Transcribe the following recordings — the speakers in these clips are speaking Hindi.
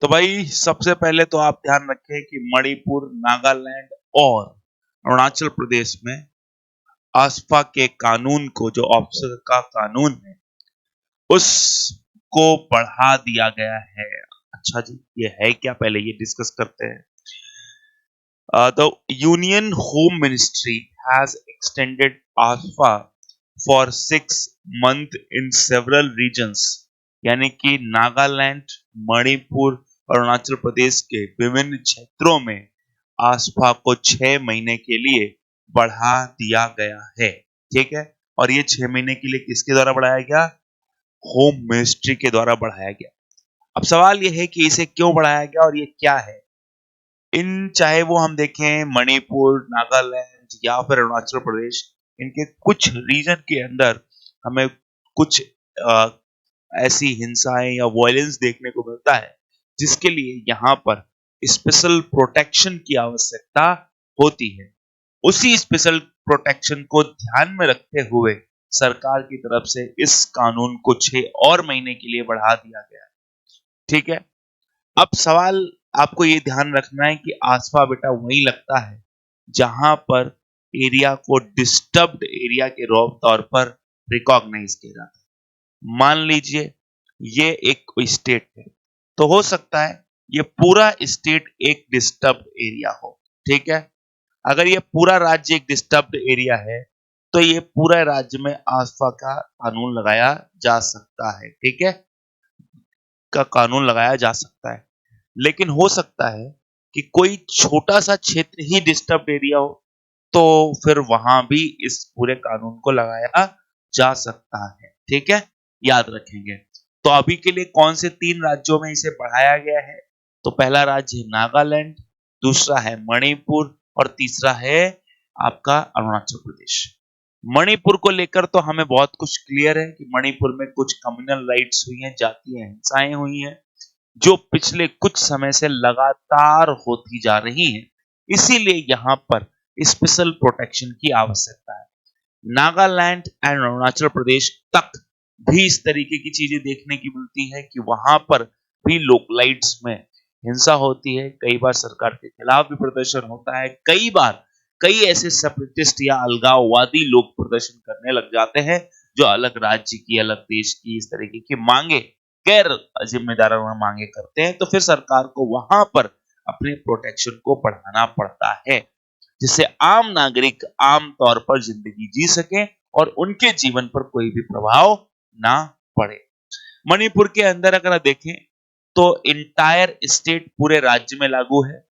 तो भाई सबसे पहले तो आप ध्यान रखें कि मणिपुर, नागालैंड और अरुणाचल प्रदेश में आसपा के कानून को, जो ऑफिसर का कानून है, उसको बढ़ा दिया गया है। अच्छा जी, ये है क्या, पहले ये डिस्कस करते हैं। The Union Home Ministry has extended ASFA for 6 months in several regions, यानी कि नागालैंड, मणिपुर, अरुणाचल प्रदेश के विभिन्न क्षेत्रों में आसपा को 6 महीने के लिए बढ़ा दिया गया है। ठीक है, और ये 6 महीने के लिए किसके द्वारा बढ़ाया गया? होम मिनिस्ट्री के द्वारा बढ़ाया गया। अब सवाल ये है कि इसे क्यों बढ़ाया गया और ये क्या है। चाहे वो हम देखें मणिपुर, नागालैंड या फिर अरुणाचल प्रदेश, इनके कुछ रीजन के अंदर हमें कुछ ऐसी हिंसाएं या वायलेंस देखने को मिलता है जिसके लिए यहाँ पर स्पेशल प्रोटेक्शन की आवश्यकता होती है। उसी स्पेशल प्रोटेक्शन को ध्यान में रखते हुए सरकार की तरफ से इस कानून को 6 और महीने के लिए बढ़ा दिया गया। ठीक है, अब सवाल आपको ये ध्यान रखना है कि आसपा बेटा वहीं लगता है जहां पर एरिया को डिस्टर्ब्ड एरिया के तौर पर रिकॉग्नाइज किया जाता है। मान लीजिए ये एक स्टेट है, तो हो सकता है ये पूरा स्टेट एक डिस्टर्ब्ड एरिया हो। ठीक है, अगर ये पूरा राज्य एक डिस्टर्ब्ड एरिया है तो ये पूरा राज्य में आसपा का कानून लगाया जा सकता है। ठीक है, का कानून लगाया जा सकता है। लेकिन हो सकता है कि कोई छोटा सा क्षेत्र ही डिस्टर्ब एरिया हो, तो फिर वहां भी इस पूरे कानून को लगाया जा सकता है। ठीक है, याद रखेंगे। तो अभी के लिए कौन से 3 राज्यों में इसे बढ़ाया गया है? तो पहला राज्य है नागालैंड, दूसरा है मणिपुर और तीसरा है आपका अरुणाचल प्रदेश। मणिपुर को लेकर तो हमें बहुत कुछ क्लियर है कि मणिपुर में कुछ कम्युनल राइट्स हुई हैं, जातीय हिंसाएं हुई हैं, जो पिछले कुछ समय से लगातार होती जा रही हैं। इसीलिए यहां पर स्पेशल प्रोटेक्शन की आवश्यकता है। नागालैंड एंड अरुणाचल प्रदेश तक भी इस तरीके की चीजें देखने की मिलती है कि वहां पर भी लोकलाइट्स में हिंसा होती है। कई बार सरकार के खिलाफ भी प्रदर्शन होता है। कई बार कई ऐसे सेपरेटिस्ट या अलगाववादी लोग प्रदर्शन करने लग जाते हैं जो अलग राज्य की, अलग देश की इस तरीके की मांगे, गैर जिम्मेदाराना मांगे करते हैं। तो फिर सरकार को वहां पर अपने प्रोटेक्शन को बढ़ाना पड़ता है, जिससे आम नागरिक आम तौर पर जिंदगी जी सके और उनके जीवन पर कोई भी प्रभाव ना पड़े। मणिपुर के अंदर अगर देखें तो इंटायर स्टेट पूरे राज्य में लागू है।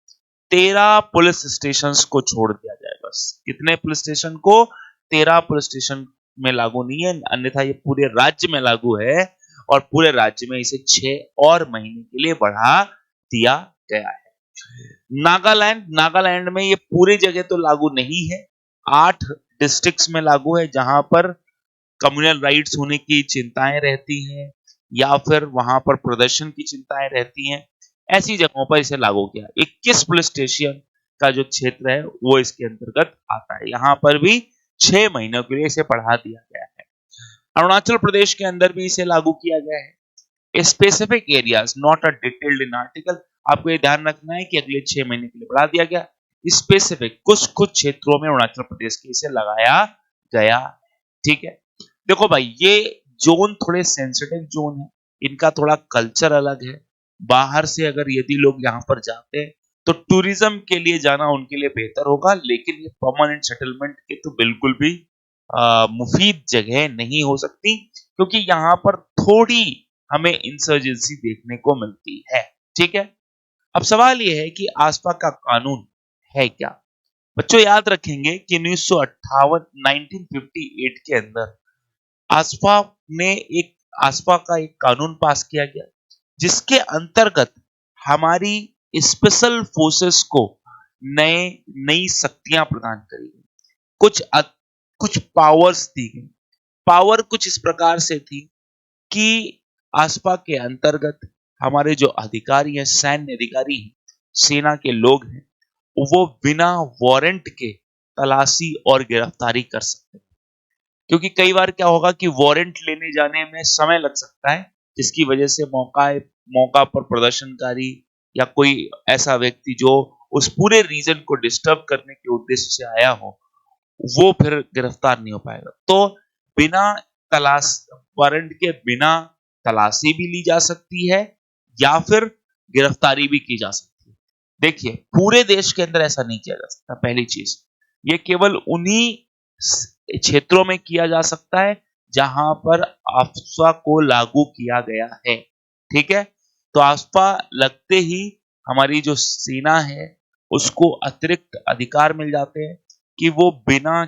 13 पुलिस स्टेशन को छोड़ दिया जाए बस। कितने पुलिस स्टेशन को? 13 पुलिस स्टेशन में लागू नहीं है, अन्यथा ये पूरे राज्य में लागू है और पूरे राज्य में इसे 6 और महीने के लिए बढ़ा दिया गया है। नागालैंड में ये पूरी जगह तो लागू नहीं है। 8 डिस्ट्रिक्ट्स में लागू है जहां पर कम्युनल राइट्स होने की चिंताएं रहती हैं या फिर वहां पर प्रदर्शन की चिंताएं रहती हैं। ऐसी जगहों पर इसे लागू किया। 21 पुलिस स्टेशन का जो क्षेत्र है वो इसके अंतर्गत आता है। यहां पर भी 6 महीनों के लिए इसे बढ़ा दिया गया है। अरुणाचल प्रदेश के अंदर भी इसे लागू किया गया है। Specific areas not a detailed in article. आपको ये ध्यान रखना है कि अगले 6 महीने के लिए बढ़ा दिया गया। स्पेसिफिक कुछ कुछ क्षेत्रों में अरुणाचल प्रदेश के इसे लगाया गया। ठीक है, देखो भाई, ये जोन थोड़े सेंसिटिव जोन है, इनका थोड़ा कल्चर अलग है। बाहर से अगर यदि लोग यहाँ पर जाते हैं तो टूरिज्म के लिए जाना उनके लिए बेहतर होगा, लेकिन ये परमानेंट सेटलमेंट के तो बिल्कुल भी मुफीद जगह नहीं हो सकती, क्योंकि यहाँ पर थोड़ी हमें इंसर्जेंसी देखने को मिलती है। ठीक है, अब सवाल यह है कि आसपा का कानून है क्या। बच्चों याद रखेंगे कि 1958 के अंदर आसपा ने एक आसपा का एक कानून पास किया गया, जिसके अंतर्गत हमारी स्पेशल फोर्सेस को नई शक्तियां प्रदान करी गई, कुछ पावर्स दी गई। पावर कुछ इस प्रकार से थी कि आसपा के अंतर्गत हमारे जो अधिकारी हैं, सैन्य अधिकारी हैं, सेना के लोग हैं, वो बिना वारंट के तलाशी और गिरफ्तारी कर सकते हैं। क्योंकि कई बार क्या होगा कि वारंट लेने जाने में समय लग सकता है, जिसकी वजह से मौका मौका पर प्रदर्शनकारी या कोई ऐसा व्यक्ति जो उस पूरे रीजन को डिस्टर्ब करने के उद्देश्य से आया हो, वो फिर गिरफ्तार नहीं हो पाएगा। तो बिना तलाश वारंट के बिना तलाशी भी ली जा सकती है या फिर गिरफ्तारी भी की जा सकती है। देखिए, पूरे देश के अंदर ऐसा नहीं किया जा सकता। पहली चीज, ये केवल उन्हीं क्षेत्रों में किया जा सकता है जहां पर आफ्स्पा को लागू किया गया है। ठीक है, तो आफ्स्पा लगते ही हमारी जो सेना है उसको अतिरिक्त अधिकार मिल जाते हैं कि वो बिना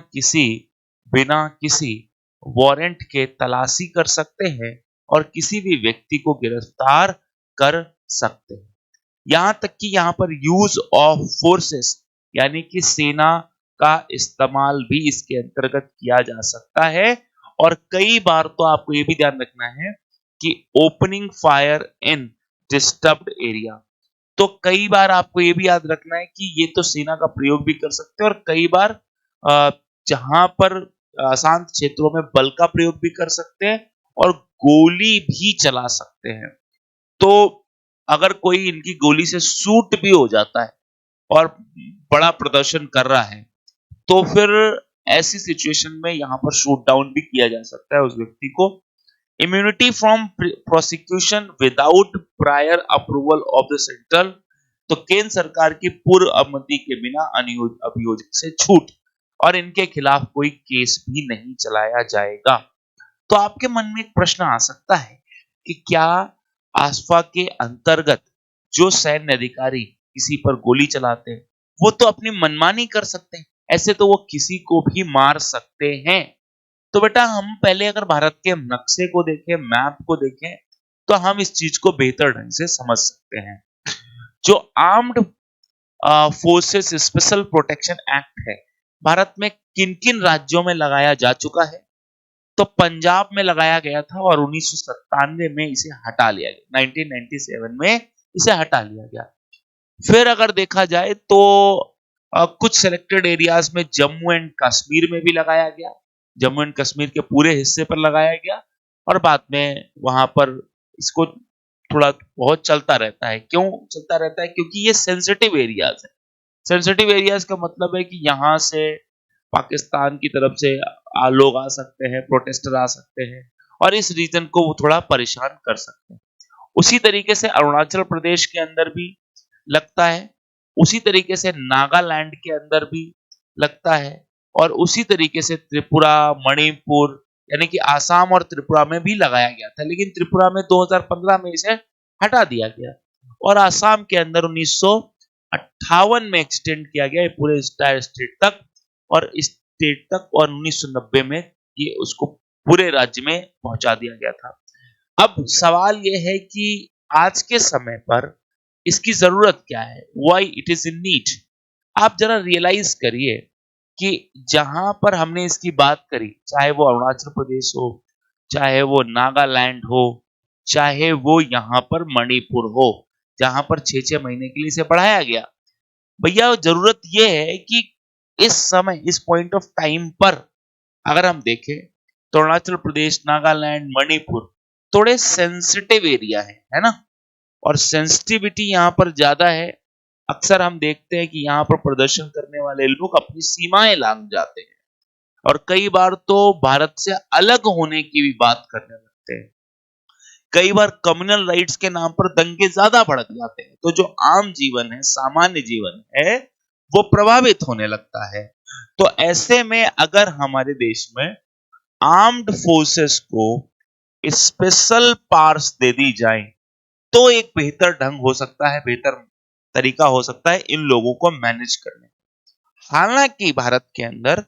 किसी वारंट के तलाशी कर सकते हैं और किसी भी व्यक्ति को गिरफ्तार कर सकते हैं। यहां तक कि यहां पर यूज ऑफ फोर्सेस यानी कि सेना का इस्तेमाल भी इसके अंतर्गत किया जा सकता है। और कई बार तो आपको यह भी ध्यान रखना है कि opening fire in disturbed area, तो कई बार आपको यह भी याद रखना है कि ये तो सेना का प्रयोग भी कर सकते हैं और कई बार जहां पर शांत क्षेत्रों में बल का प्रयोग भी कर सकते हैं और गोली भी चला सकते हैं। तो अगर कोई इनकी गोली से शूट भी हो जाता है और बड़ा प्रदर्शन कर रहा है, तो फिर ऐसी सिचुएशन में यहां पर शूट डाउन भी किया जा सकता है उस व्यक्ति को। Immunity from prosecution without prior approval of the central, तो केंद्र सरकार की पूर्व अनुमति के बिना अभियोजन से छूट और इनके खिलाफ कोई केस भी नहीं चलाया जाएगा। तो आपके मन में एक प्रश्न आ सकता है कि क्या आफ्स्पा के अंतर्गत जो सैन्य अधिकारी किसी पर गोली चलाते हैं वो तो अपनी मनमानी कर सकते हैं, ऐसे तो वो किसी को भी मार सकते हैं। तो बेटा हम पहले अगर भारत के नक्शे को देखें, मैप को देखें, तो हम इस चीज को बेहतर ढंग से समझ सकते हैं। जो armed forces special protection act है, भारत में किन किन राज्यों में लगाया जा चुका है? तो पंजाब में लगाया गया था और 1997 में इसे हटा लिया गया, 1997 में इसे हटा लिया गया। फिर अगर देखा जाए तो कुछ सिलेक्टेड एरियाज में जम्मू एंड कश्मीर में भी लगाया गया, जम्मू एंड कश्मीर के पूरे हिस्से पर लगाया गया और बाद में वहां पर इसको थोड़ा बहुत चलता रहता है। क्यों चलता रहता है? क्योंकि ये सेंसिटिव एरियाज है। सेंसिटिव एरियाज का मतलब है कि यहाँ से पाकिस्तान की तरफ से लोग आ सकते हैं, प्रोटेस्टर आ सकते हैं और इस रीजन को वो थोड़ा परेशान कर सकते हैं। उसी तरीके से अरुणाचल प्रदेश के अंदर भी लगता है, उसी तरीके से नागालैंड के अंदर भी लगता है और उसी तरीके से त्रिपुरा, मणिपुर यानी कि आसाम और त्रिपुरा में भी लगाया गया था, लेकिन त्रिपुरा में 2015 में इसे हटा दिया गया और आसाम के अंदर 1958 में एक्सटेंड किया गया पूरे स्टेट तक और स्टेट तक, और 1990 में ये उसको पूरे राज्य में पहुंचा दिया गया था। अब सवाल यह है कि आज के समय पर इसकी जरूरत क्या है, why it is in need. आप जरा रियलाइज करिए कि जहां पर हमने इसकी बात करी, चाहे वो अरुणाचल प्रदेश हो, चाहे वो नागालैंड हो, चाहे वो यहाँ पर मणिपुर हो, जहां पर 6-6 महीने के लिए इसे बढ़ाया गया, भैया जरूरत यह है कि इस समय, इस पॉइंट ऑफ टाइम पर अगर हम देखें तो अरुणाचल प्रदेश, नागालैंड, मणिपुर थोड़े सेंसिटिव एरिया है ना, और सेंसिटिविटी यहाँ पर ज्यादा है। अक्सर हम देखते हैं कि यहाँ पर प्रदर्शन करने वाले लोग अपनी सीमाएं लांघ जाते हैं और कई बार तो भारत से अलग होने की भी बात करने लगते हैं। कई बार कम्युनल राइट्स के नाम पर दंगे ज्यादा भड़क जाते हैं, तो जो आम जीवन है, सामान्य जीवन है, वो प्रभावित होने लगता है। तो ऐसे में अगर हमारे देश में आर्म्ड फोर्सेस को स्पेशल पावर्स दे दी जाए तो एक बेहतर ढंग हो सकता है, बेहतर तरीका हो सकता है इन लोगों को मैनेज करने। हालांकि भारत के अंदर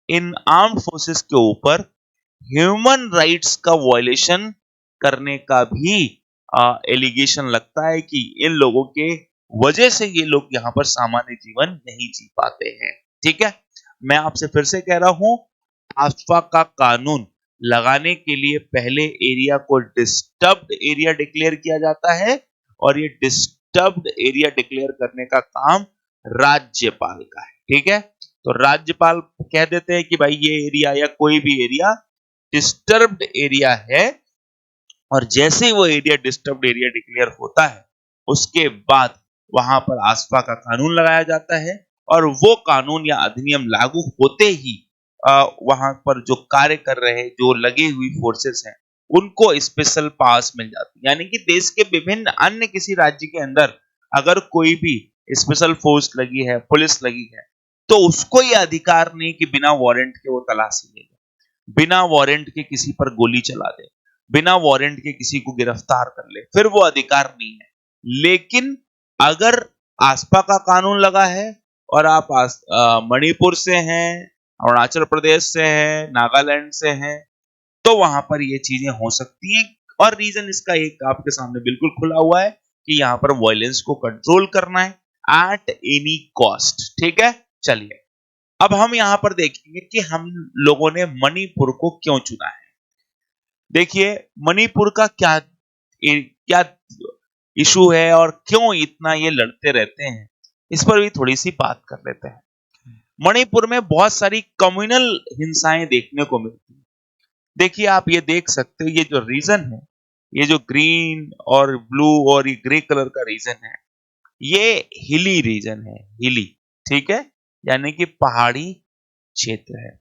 इन आर्म्ड फोर्सेस के ऊपर ह्यूमन राइट्स का वायलेशन करने का भी एलिगेशन लगता है कि इन लोगों के वजह से ये लोग यहाँ पर सामान्य जीवन नहीं जी पाते हैं। ठीक है, मैं आपसे फिर से कह रहा हूं, आफ्स्पा का कानून लगाने के लिए पहले एरिया को डिस्टर्ब्ड एरिया डिक्लेयर किया जाता है और ये डिस्टर्ब्ड एरिया डिक्लेयर करने का काम राज्यपाल का है। ठीक है, तो राज्यपाल कह देते हैं कि भाई ये एरिया या कोई भी एरिया डिस्टर्ब्ड एरिया है और जैसे ही वो एरिया डिस्टर्ब्ड एरिया डिक्लेयर होता है, उसके बाद वहां पर आसपा का कानून लगाया जाता है, और वो कानून या अधिनियम लागू होते ही वहां पर जो कार्य कर रहे, जो लगे हुई फोर्सेस हैं, उनको स्पेशल पास मिल जाती है। यानी कि देश के विभिन्न अन्य किसी राज्य के अंदर अगर कोई भी स्पेशल फोर्स लगी है, पुलिस लगी है, तो उसको ये अधिकार नहीं कि बिना वारंट के वो तलाशी ले ले, बिना वारंट के किसी पर गोली चला दे, बिना वारंट के किसी को गिरफ्तार कर ले, फिर वो अधिकार नहीं है। लेकिन अगर आसपा का कानून लगा है और आप मणिपुर से हैं, अरुणाचल प्रदेश से हैं, नागालैंड से हैं, तो वहां पर ये चीजें हो सकती हैं। और रीजन इसका एक आपके सामने बिल्कुल खुला हुआ है कि यहां पर वायलेंस को कंट्रोल करना है एट एनी कॉस्ट। ठीक है, चलिए अब हम यहां पर देखेंगे कि हम लोगों ने मणिपुर को क्यों चुना है। देखिए मणिपुर का क्या क्या इशू है और क्यों इतना ये लड़ते रहते हैं, इस पर भी थोड़ी सी बात कर लेते हैं। मणिपुर में बहुत सारी कम्युनल हिंसाएं देखने को मिलती हैं। देखिए आप ये देख सकते हो, ये जो रीजन है, ये जो ग्रीन और ब्लू और ये ग्रे कलर का रीजन है, ये हिली रीजन है, हिली। ठीक है, यानी कि पहाड़ी क्षेत्र है।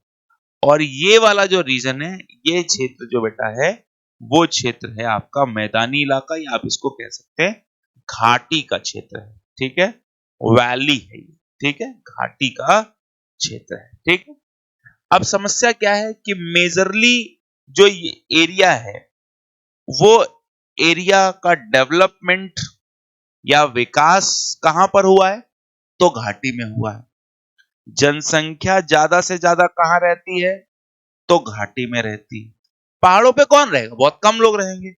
और ये वाला जो रीजन है, ये क्षेत्र जो बेटा है, वो क्षेत्र है आपका मैदानी इलाका, या आप इसको कह सकते हैं घाटी का क्षेत्र है। ठीक है, वैली है ये। ठीक है, घाटी का क्षेत्र है। ठीक है, अब समस्या क्या है कि मेजरली जो ये एरिया है, वो एरिया का डेवलपमेंट या विकास कहां पर हुआ है, तो घाटी में हुआ है। जनसंख्या ज्यादा से ज्यादा कहां रहती है, तो घाटी में रहती है। पहाड़ों पे कौन रहेगा, बहुत कम लोग रहेंगे।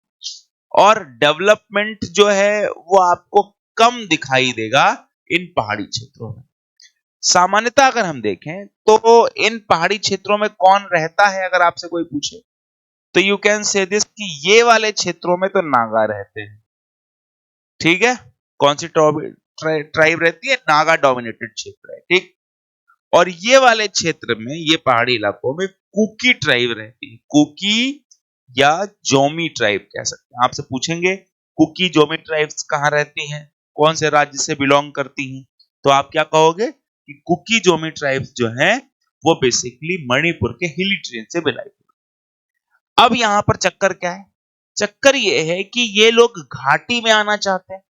और डेवलपमेंट जो है वो आपको कम दिखाई देगा इन पहाड़ी क्षेत्रों में। सामान्यतः अगर हम देखें तो इन पहाड़ी क्षेत्रों में कौन रहता है, अगर आपसे कोई पूछे, तो यू कैन से दिस कि ये वाले क्षेत्रों में तो नागा रहते हैं। ठीक है, कौन सी ट्राइब रहती है, नागा डोमिनेटेड क्षेत्र है। ठीक, और ये वाले क्षेत्र में, ये पहाड़ी इलाकों में कुकी ट्राइब रहती है। कुकी या जोमी ट्राइब कह सकते हैं। आपसे पूछेंगे कुकी जोमी ट्राइब्स कहां रहती हैं, कौन से राज्य से बिलोंग करती हैं, तो आप क्या कहोगे कि कुकी जोमी ट्राइब्स जो हैं वो बेसिकली मणिपुर के हिली ट्रेन से बिलोंग। अब यहां पर चक्कर क्या है, चक्कर ये है कि ये लोग घाटी में आना चाहते हैं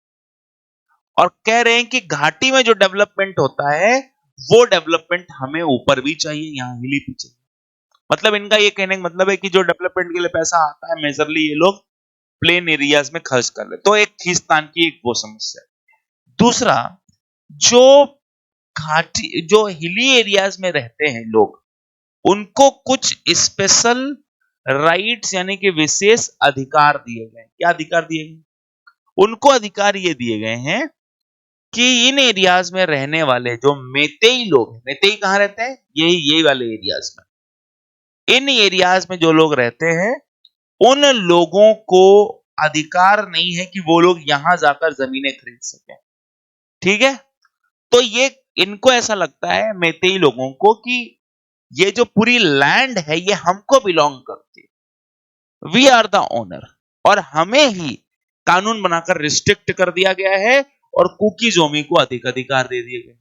और कह रहे हैं कि घाटी में जो डेवलपमेंट होता है वो डेवलपमेंट हमें ऊपर भी चाहिए, यहां हिली भी चाहिए। मतलब इनका ये कहने का मतलब है कि जो डेवलपमेंट के लिए पैसा आता है, मेजरली ये लोग प्लेन एरियाज में खर्च कर ले। तो एक खींचतान की एक वो समस्या है। दूसरा, जो घाटी जो हिली एरियाज में रहते हैं लोग, उनको कुछ स्पेशल राइट्स यानी कि विशेष अधिकार दिए गए। क्या अधिकार दिए गए, उनको अधिकार ये दिए गए हैं कि इन एरियाज में रहने वाले जो मेतेई लोग हैं, मेतेई कहां रहते हैं, यही वाले एरियाज में, इन एरियाज में जो लोग रहते हैं, उन लोगों को अधिकार नहीं है कि वो लोग यहां जाकर जमीनें खरीद सकें। ठीक है, तो ये इनको ऐसा लगता है मेतेई लोगों को कि ये जो पूरी लैंड है ये हमको बिलोंग करती है, वी आर द ओनर, और हमें ही कानून बनाकर रिस्ट्रिक्ट कर दिया गया है और कुकी जोमी को अधिक अधिकार दे दिए गए।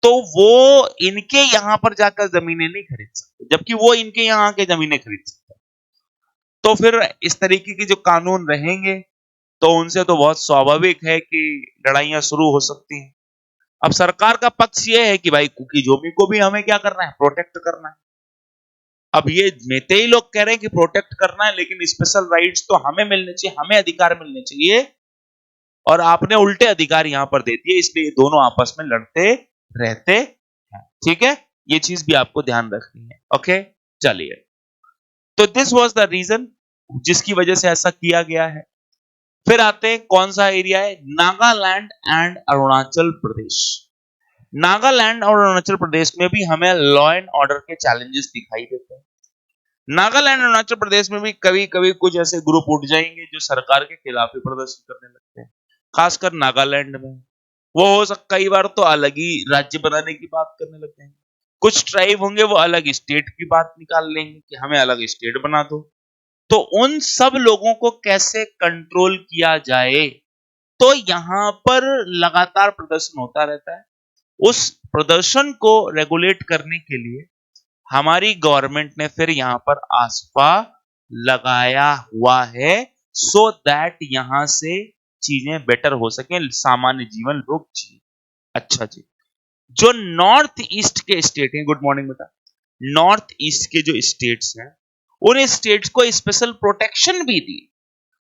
तो वो इनके यहां पर जाकर जमीनें नहीं खरीद सकते, जबकि वो इनके यहां आके जमीनें खरीद सकते। तो फिर इस तरीके के जो कानून रहेंगे, तो उनसे तो बहुत स्वाभाविक है कि लड़ाइयां शुरू हो सकती हैं। अब सरकार का पक्ष ये है कि भाई कुकी जोमी को भी हमें क्या करना है, प्रोटेक्ट करना है। अब ये मेतेई लोग कह रहे हैं कि प्रोटेक्ट करना है, लेकिन स्पेशल राइट्स तो हमें मिलने चाहिए, हमें अधिकार मिलने चाहिए, और आपने उल्टे अधिकार यहां पर दे दिए, इसलिए दोनों आपस में लड़ते रहते हैं। ठीक है, ये चीज भी आपको ध्यान रखनी है। ओके, चलिए, तो दिस वाज द रीजन जिसकी वजह से ऐसा किया गया है। फिर आते हैं कौन सा एरिया है, नागालैंड एंड अरुणाचल प्रदेश। नागालैंड और अरुणाचल प्रदेश में भी हमें लॉ एंड ऑर्डर के चैलेंजेस दिखाई देते हैं। नागालैंड और अरुणाचल प्रदेश में भी कभी कभी कुछ ऐसे ग्रुप उठ जाएंगे जो सरकार के खिलाफ ही प्रदर्शन करने लगते हैं, खासकर नागालैंड में। वो हो सकता कई बार तो अलग ही राज्य बनाने की बात करने लगते हैं। कुछ ट्राइब होंगे वो अलग स्टेट की बात निकाल लेंगे कि हमें अलग स्टेट बना दो। तो उन सब लोगों को कैसे कंट्रोल किया जाए, तो यहां पर लगातार प्रदर्शन होता रहता है। उस प्रदर्शन को रेगुलेट करने के लिए हमारी गवर्नमेंट ने फिर यहां पर आसपा लगाया हुआ है, सो दैट यहां से चीजें बेटर हो सके, सामान्य जीवन लोग जिए। अच्छा जी, जो नॉर्थ ईस्ट के स्टेट हैं, गुड मॉर्निंग बेटा, नॉर्थ ईस्ट के जो स्टेट्स हैं, उन स्टेट्स को स्पेशल प्रोटेक्शन भी दी,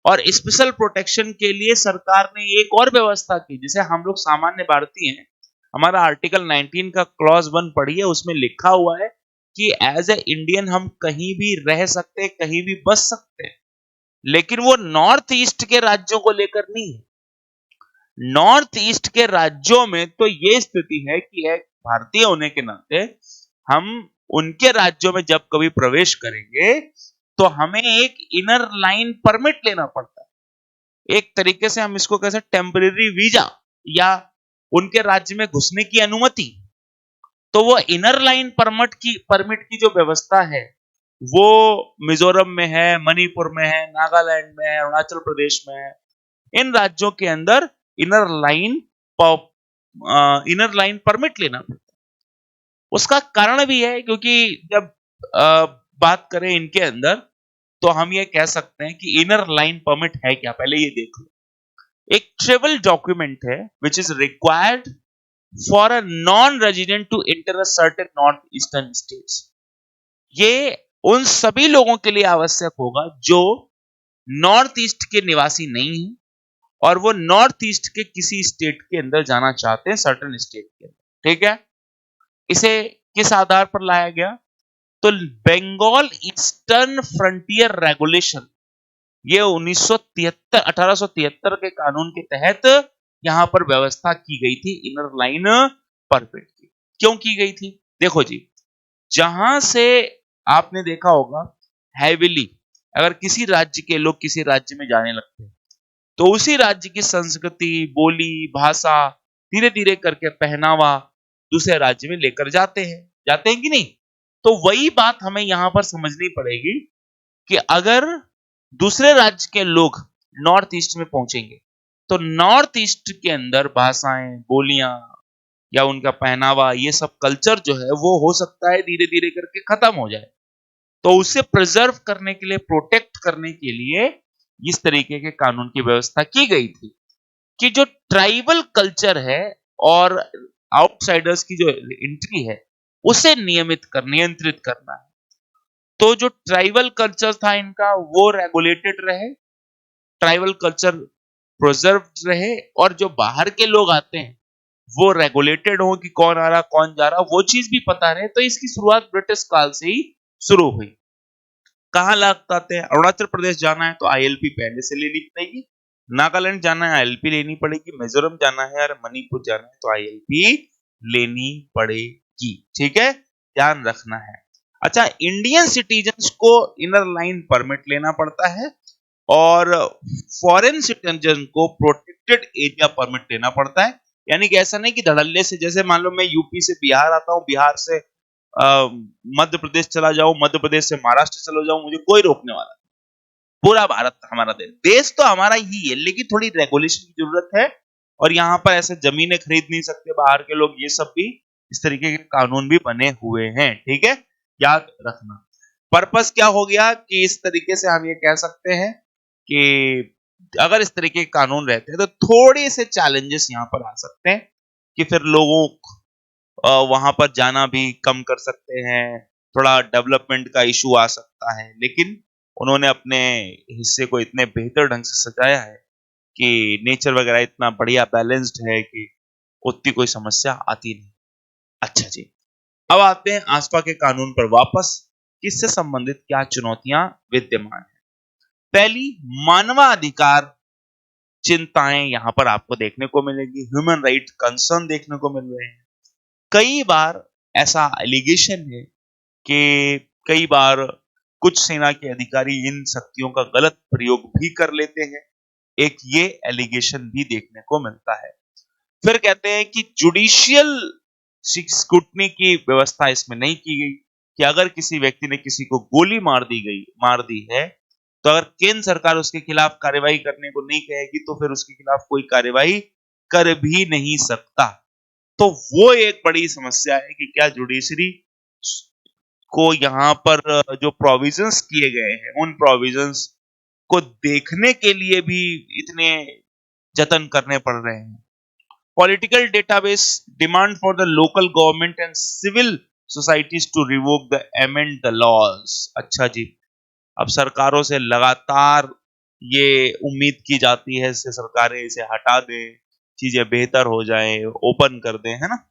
और स्पेशल प्रोटेक्शन के लिए सरकार ने एक और व्यवस्था की। जैसे हम लोग सामान्य भारतीय हैं, हमारा आर्टिकल 19 का क्लॉज 1 पढ़िए, उसमें लिखा हुआ है कि एज ए इंडियन हम कहीं भी रह सकते, कहीं भी बस सकते हैं, लेकिन वो नॉर्थ ईस्ट के राज्यों को लेकर नहीं है। नॉर्थ ईस्ट के राज्यों में तो ये स्थिति है कि एक भारतीय होने के नाते हम उनके राज्यों में जब कभी प्रवेश करेंगे तो हमें एक इनर लाइन परमिट लेना पड़ता है। एक तरीके से हम इसको कैसे टेम्परेरी वीजा या उनके राज्य में घुसने की अनुमति। तो वो इनर लाइन परमिट की जो व्यवस्था है वो मिजोरम में है, मणिपुर में है, नागालैंड में है, अरुणाचल प्रदेश में है। इन राज्यों के अंदर इनर लाइन परमिट लेना पड़ता है। उसका कारण भी है क्योंकि जब बात करें इनके अंदर, तो हम ये कह सकते हैं कि इनर लाइन परमिट है क्या, पहले ये देख लो। एक ट्रेवल डॉक्यूमेंट है which is required for a non resident to enter a certain north eastern states. ये उन सभी लोगों के लिए आवश्यक होगा जो नॉर्थ ईस्ट के निवासी नहीं है और वो नॉर्थ ईस्ट के किसी स्टेट के अंदर जाना चाहते हैं, सर्टेन स्टेट के अंदर। ठीक है, इसे किस आधार पर लाया गया, तो बंगाल ईस्टर्न फ्रंटियर रेगुलेशन, ये 1873 के कानून के तहत यहां पर व्यवस्था की गई थी इनर लाइन परमिट की। क्यों की गई थी, देखो जी, जहां से आपने देखा होगा हैविली अगर किसी राज्य के लोग किसी राज्य में जाने लगते हैं तो उसी राज्य की संस्कृति, बोली, भाषा धीरे धीरे करके पहनावा दूसरे राज्य में लेकर जाते हैं कि नहीं। तो वही बात हमें यहां पर समझनी पड़ेगी कि अगर दूसरे राज्य के लोग नॉर्थ ईस्ट में पहुंचेंगे तो नॉर्थ ईस्ट के अंदर भाषाएं, बोलियां या उनका पहनावा, ये सब कल्चर जो है वो हो सकता है धीरे धीरे करके खत्म हो जाए। तो उसे प्रिजर्व करने के लिए, प्रोटेक्ट करने के लिए इस तरीके के कानून की व्यवस्था की गई थी कि जो ट्राइबल कल्चर है और आउटसाइडर्स की जो एंट्री है उसे नियंत्रित करना है। तो जो ट्राइबल कल्चर था इनका वो रेगुलेटेड रहे, ट्राइबल कल्चर प्रिजर्व रहे, और जो बाहर के लोग आते हैं वो रेगुलेटेड हो कि कौन आ रहा कौन जा रहा, वो चीज भी पता रहे। तो इसकी शुरुआत ब्रिटिश काल से ही शुरू हुई। कहां लगाते हैं, अरुणाचल प्रदेश जाना है तो आईएलपी पहले से लेनी पड़ेगी, नागालैंड जाना है आईएलपी लेनी पड़ेगी, मिजोरम जाना है और मणिपुर जाना है तो आईएलपी लेनी पड़ेगी। ठीक है, ध्यान रखना है। अच्छा, इंडियन सिटीजन्स को इनर लाइन परमिट लेना पड़ता है और फॉरेन सिटीजन को प्रोटेक्टेड एरिया परमिट लेना पड़ता है। यानी कि ऐसा नहीं कि धड़ल्ले से, जैसे मान लो मैं यूपी से बिहार आता हूं, बिहार से मध्य प्रदेश चला जाऊं, मध्य प्रदेश से महाराष्ट्र चला जाऊं, मुझे कोई रोकने वाला नहीं। पूरा भारत हमारा देश तो हमारा ही है, लेकिन थोड़ी रेगुलेशन की जरूरत है। और यहाँ पर ऐसे जमीनें खरीद नहीं सकते बाहर के लोग, ये सब भी इस तरीके के कानून भी बने हुए हैं। ठीक है, याद रखना। पर्पस क्या हो गया कि इस तरीके से हम ये कह सकते हैं कि अगर इस तरीके के कानून रहते हैं तो थोड़े से चैलेंजेस यहाँ पर आ सकते हैं कि फिर लोगों वहां पर जाना भी कम कर सकते हैं, थोड़ा डेवलपमेंट का इशू आ सकता है। लेकिन उन्होंने अपने हिस्से को इतने बेहतर ढंग से सजाया है कि नेचर वगैरह इतना बढ़िया बैलेंस्ड है कि उतनी कोई समस्या आती नहीं। अच्छा जी, अब आते हैं आसपा के कानून पर वापस। किससे संबंधित क्या चुनौतियां विद्यमान है। पहली, मानवाधिकार चिंताएं यहां पर आपको देखने को मिलेगी, ह्यूमन राइट कंसर्न देखने को मिल रहे हैं। कई बार ऐसा एलिगेशन है कि कई बार कुछ सेना के अधिकारी इन शक्तियों का गलत प्रयोग भी कर लेते हैं, एक ये एलिगेशन भी देखने को मिलता है। फिर कहते हैं कि जुडिशियल स्क्रूटनी की व्यवस्था इसमें नहीं की गई, कि अगर किसी व्यक्ति ने किसी को गोली मार दी है तो अगर केंद्र सरकार उसके खिलाफ कार्यवाही करने को नहीं कहेगी तो फिर उसके खिलाफ कोई कार्यवाही कर भी नहीं सकता। तो वो एक बड़ी समस्या है कि क्या जुडिशरी को यहाँ पर जो प्रोविजंस किए गए हैं उन प्रोविजंस को देखने के लिए भी इतने जतन करने पड़ रहे हैं। Political database demand for the local government and civil societies to revoke the amend the laws. अच्छा जी, अब सरकारों से लगातार ये उम्मीद की जाती है कि सरकारें इसे हटा दें, चीजें बेहतर हो जाएं, ओपन कर दें, है ना।